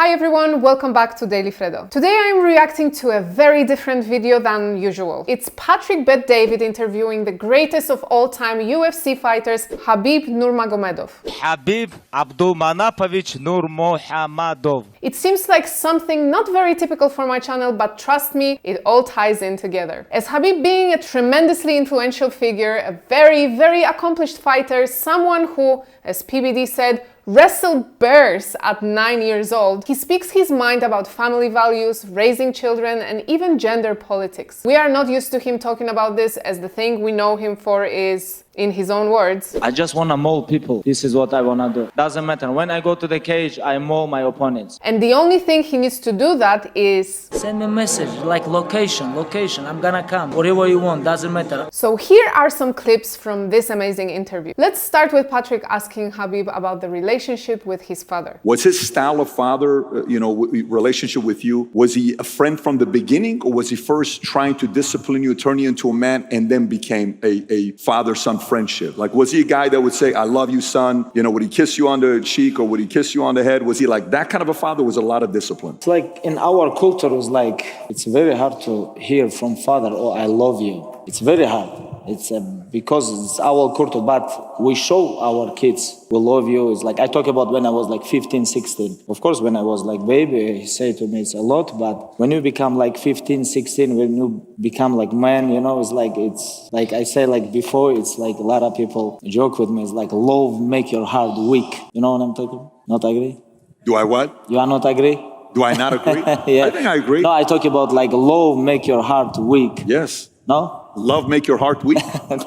Hi everyone, welcome back to Daily Freddo. Today I am reacting to a very different video than usual. It's Patrick Bet David interviewing the greatest of all time UFC fighters, Khabib Nurmagomedov. Khabib Abdulmanapovich Nurmagomedov. It seems like something not very typical for my channel, but trust me, it all ties in together. As Khabib being a tremendously influential figure, a very accomplished fighter, someone who, as PBD said, wrestled bears at 9 years old, he speaks his mind about family values, raising children, and even gender politics. We are not used to him talking about this, as the thing we know him for is, in his own words, I just want to maul people. This is what I want to do. Doesn't matter. When I go to the cage, I maul my opponents. and the only thing he needs to do that is... Send me a message, like location, I'm gonna come. Whatever you want, doesn't matter. So here are some clips from this amazing interview. Let's start with Patrick asking Khabib about the relationship with his father. Was his style of father, relationship with you, was he a friend from the beginning, or was he first trying to discipline you, turn you into a man, and then became a father-son friendship? Like, was he a guy that would say, I love you, son? Would he kiss you on the cheek, or would he kiss you on the head? Was he like that kind of a father? Was a lot of discipline? It's like in our culture, it's very hard to hear from father, oh, I love you. It's very hard. It's because it's our culture, but we show our kids, we love you. It's like, I talk about when I was like 15, 16. Of course, when I was like baby, he said to me, it's a lot, but when you become like 15, 16, when you become like man, it's like I say like before, it's like a lot of people joke with me, it's like love make your heart weak. You know what I'm talking about? Not agree? Do I what? You are not agree? Do I not agree? Yeah. I think I agree. No, I talk about like love make your heart weak. Yes. No? Love make your heart weak?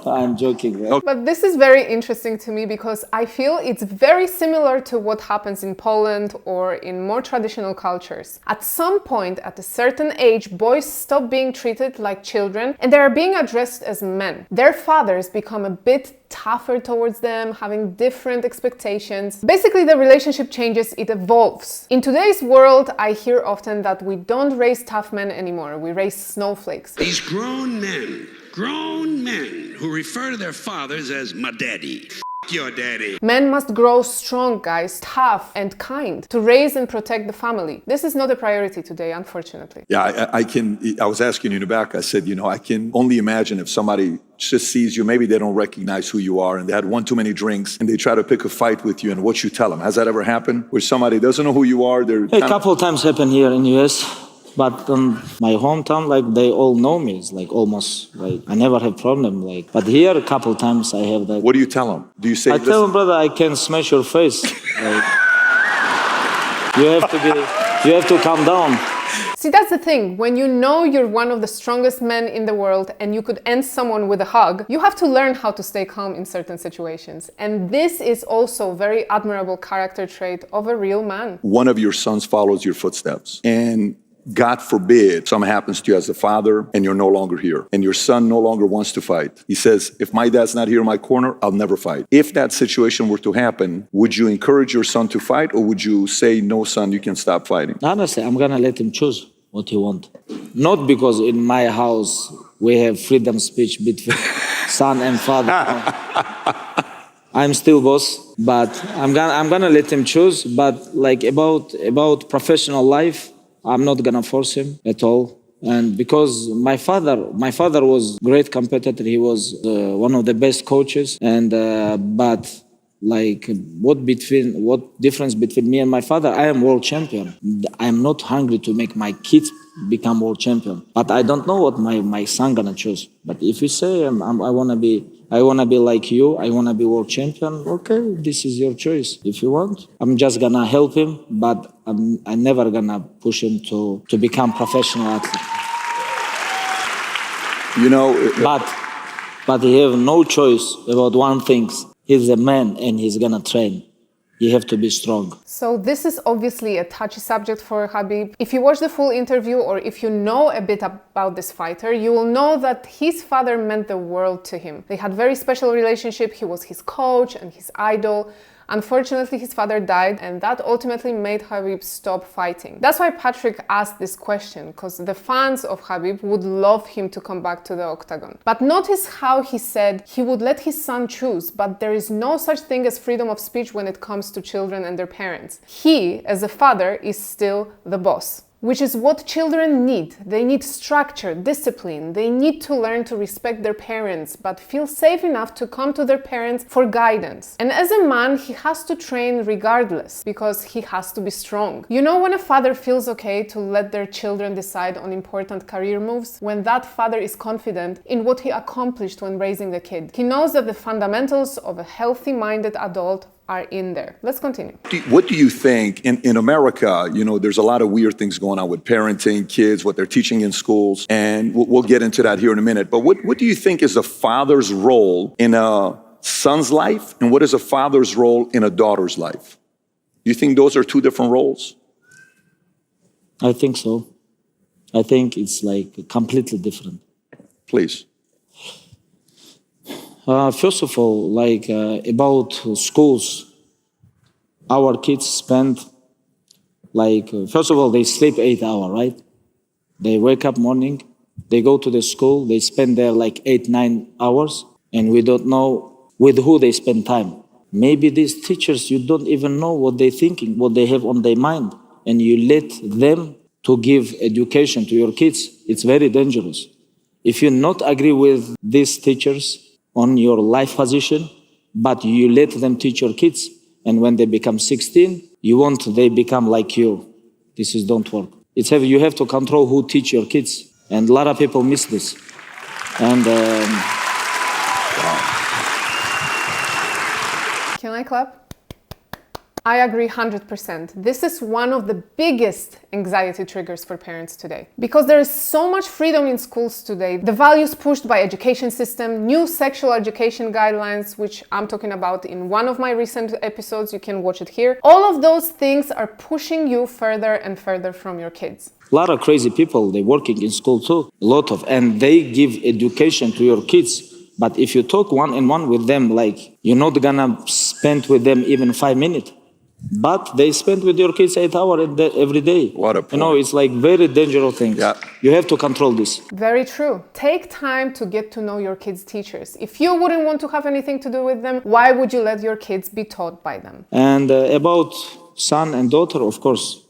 I'm joking. Right? But this is very interesting to me because I feel it's very similar to what happens in Poland or in more traditional cultures. At some point, at a certain age, boys stop being treated like children and they are being addressed as men. Their fathers become a bit tougher towards them, having different expectations. Basically, the relationship changes, it evolves. In today's world, I hear often that we don't raise tough men anymore, we raise snowflakes. These grown men who refer to their fathers as my daddy. F your daddy. Men must grow strong, guys, tough and kind to raise and protect the family. This is not a priority today, unfortunately. Yeah, I was asking you in the back, I said, I can only imagine if somebody just sees you, maybe they don't recognize who you are and they had one too many drinks and they try to pick a fight with you and what you tell them. Has that ever happened? Where somebody doesn't know who you are? A couple of times happened here in US. But my hometown, like they all know me. It's like almost like I never have problem. Like, but here a couple times I have that. What do you tell them? Do you say? I tell them, brother, I can smash your face. Like, you have to calm down. See, that's the thing. When you know you're one of the strongest men in the world and you could end someone with a hug, you have to learn how to stay calm in certain situations. And this is also a very admirable character trait of a real man. One of your sons follows your footsteps, and God forbid something happens to you as a father and you're no longer here and your son no longer wants to fight. He says, if my dad's not here in my corner, I'll never fight. If that situation were to happen, would you encourage your son to fight, or would you say, no, son, you can stop fighting? Honestly, I'm going to let him choose what he wants. Not because in my house we have freedom speech between son and father. I'm still boss, but I'm gonna let him choose. But like about professional life, I'm not gonna force him at all. And because my father was great competitor, he was one of the best coaches. And but like what difference between me and my father? I am world champion. I'm not hungry to make my kids become world champion. But I don't know what my son gonna choose. But if you say I wanna be like you, I wanna be world champion, okay, this is your choice. If you want, I'm just gonna help him, but I'm never gonna push him to become professional athlete. But he have no choice about one thing. He's a man and he's gonna train. You have to be strong. So this is obviously a touchy subject for Khabib. If you watch the full interview or if you know a bit about this fighter, you will know that his father meant the world to him. They had very special relationship. He was his coach and his idol. Unfortunately, his father died, and that ultimately made Khabib stop fighting. That's why Patrick asked this question, because the fans of Khabib would love him to come back to the octagon. But notice how he said he would let his son choose, but there is no such thing as freedom of speech when it comes to children and their parents. He, as a father, is still the boss. Which is what children need. They need structure, discipline. They need to learn to respect their parents, but feel safe enough to come to their parents for guidance. And as a man, he has to train regardless, because he has to be strong. You know, when a father feels okay to let their children decide on important career moves, when that father is confident in what he accomplished when raising the kid. He knows that the fundamentals of a healthy-minded adult are in there. Let's continue. What do you think in America, you know, there's a lot of weird things going on with parenting, kids, what they're teaching in schools, and we'll get into that here in a minute. But what do you think is a father's role in a son's life, and what is a father's role in a daughter's life? Do you think those are two different roles? I think so. I think it's like completely different. Please. First of all, like about schools, our kids spend first of all, they sleep 8 hours, right? They wake up morning, they go to the school, they spend there like 8-9 hours, and we don't know with who they spend time. Maybe these teachers, you don't even know what they're thinking, what they have on their mind, and you let them to give education to your kids. It's very dangerous. If you not agree with these teachers on your life position, but you let them teach your kids, and when they become 16, you want they become like you. This don't work. You have to control who teach your kids, and a lot of people miss this. And Can I clap? I agree 100%. This is one of the biggest anxiety triggers for parents today. Because there is so much freedom in schools today, the values pushed by education system, new sexual education guidelines, which I'm talking about in one of my recent episodes, you can watch it here. All of those things are pushing you further and further from your kids. a lot of crazy people, they're working in school too, and they give education to your kids. But if you talk one-on-one with them, like, you're not gonna spend with them even 5 minutes. But they spend with your kids 8 hours every day. What a point. You know, it's like very dangerous thing. Yeah. You have to control this. Very true. Take time to get to know your kids' teachers. If you wouldn't want to have anything to do with them, why would you let your kids be taught by them? And about son and daughter, of course,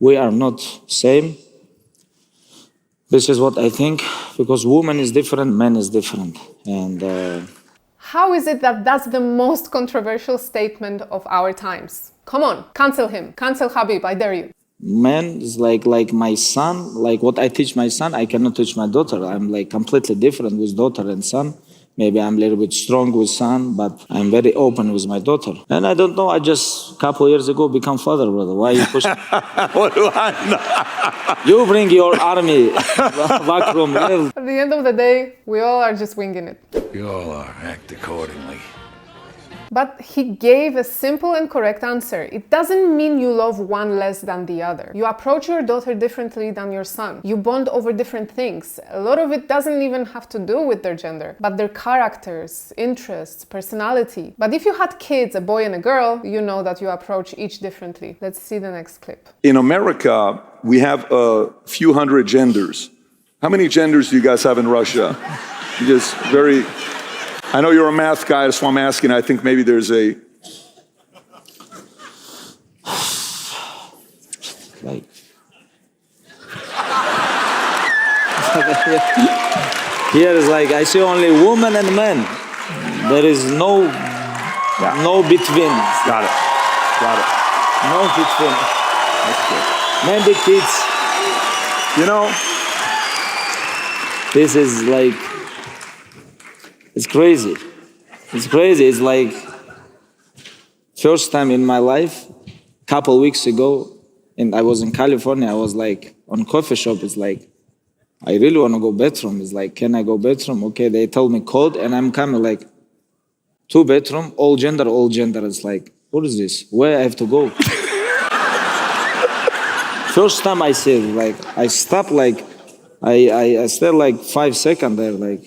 we are not same. This is what I think, because woman is different, man is different. And how is it that that's the most controversial statement of our times? Come on, cancel him. Cancel Khabib, I dare you. man is like my son, like what I teach my son, I cannot teach my daughter. I'm like completely different with daughter and son. Maybe I'm a little bit strong with son, but I'm very open with my daughter. And I don't know, I just a couple years ago become father, brother. Why you push? What do I know? You bring your army back from hell. At the end of the day, we all are just winging it. You all are. Act accordingly. But he gave a simple and correct answer. It doesn't mean you love one less than the other. You approach your daughter differently than your son. You bond over different things. A lot of it doesn't even have to do with their gender, but their characters, interests, personality. But if you had kids, a boy and a girl, you know that you approach each differently. Let's see the next clip. In America, we have a few hundred genders. How many genders do you guys have in Russia? Just very... I know you're a math guy, that's why I'm asking. I think maybe there's a... Like... Here is like, I see only women and men. There is no between. Got it. Got it. No between. Maybe kids. You know, This is like... It's crazy. It's crazy. It's like first time in my life, couple weeks ago, and I was in California. I was like on coffee shop. It's like, I really want to go bathroom. It's like, can I go bathroom? Okay, they told me code, and I'm coming like 2 bedroom, all gender, all gender. It's like, what is this? Where I have to go? First time I said, like, I stopped, like, I stayed like 5 seconds there, like.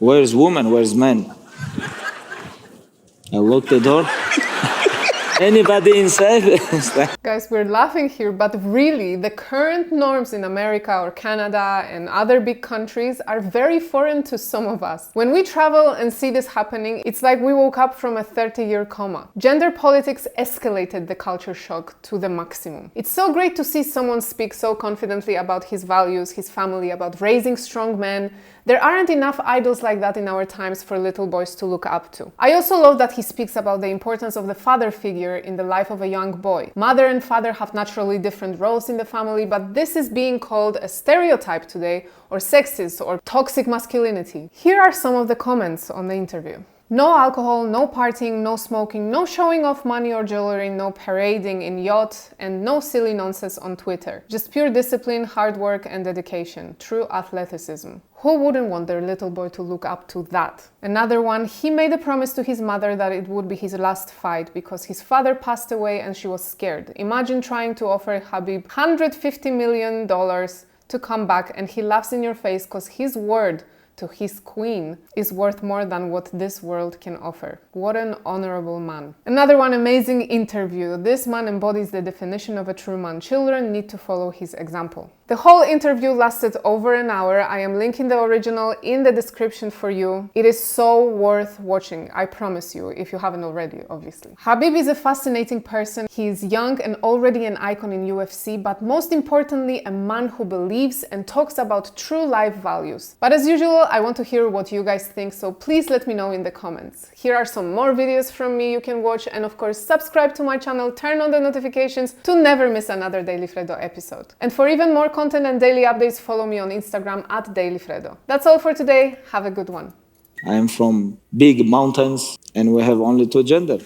Where's woman? Where's man? I locked the door. Anybody inside? Guys, we're laughing here, but really, the current norms in America or Canada and other big countries are very foreign to some of us. When we travel and see this happening, it's like we woke up from a 30-year coma. Gender politics escalated the culture shock to the maximum. It's so great to see someone speak so confidently about his values, his family, about raising strong men. There aren't enough idols like that in our times for little boys to look up to. I also love that he speaks about the importance of the father figure in the life of a young boy. Mother and father have naturally different roles in the family, but this is being called a stereotype today, or sexist, or toxic masculinity. Here are some of the comments on the interview. No alcohol, no partying, no smoking, no showing off money or jewelry, no parading in yacht, and no silly nonsense on Twitter. Just pure discipline, hard work, and dedication. True athleticism. Who wouldn't want their little boy to look up to that? Another one, he made a promise to his mother that it would be his last fight because his father passed away and she was scared. Imagine trying to offer Khabib $150 million to come back and he laughs in your face because his word to his queen is worth more than what this world can offer. What an honorable man. Another one, amazing interview. This man embodies the definition of a true man. Children need to follow his example. The whole interview lasted over an hour. I am linking the original in the description for you. It is so worth watching, I promise you, if you haven't already, obviously. Khabib is a fascinating person. He is young and already an icon in UFC, but most importantly, a man who believes and talks about true life values. But as usual, I want to hear what you guys think, so please let me know in the comments. Here are some more videos from me you can watch, and of course, subscribe to my channel, turn on the notifications to never miss another Daily Freddo episode. And for even more content and daily updates, follow me on Instagram at Daily Freddo. That's all for today. Have a good one. I'm from big mountains and we have only two genders.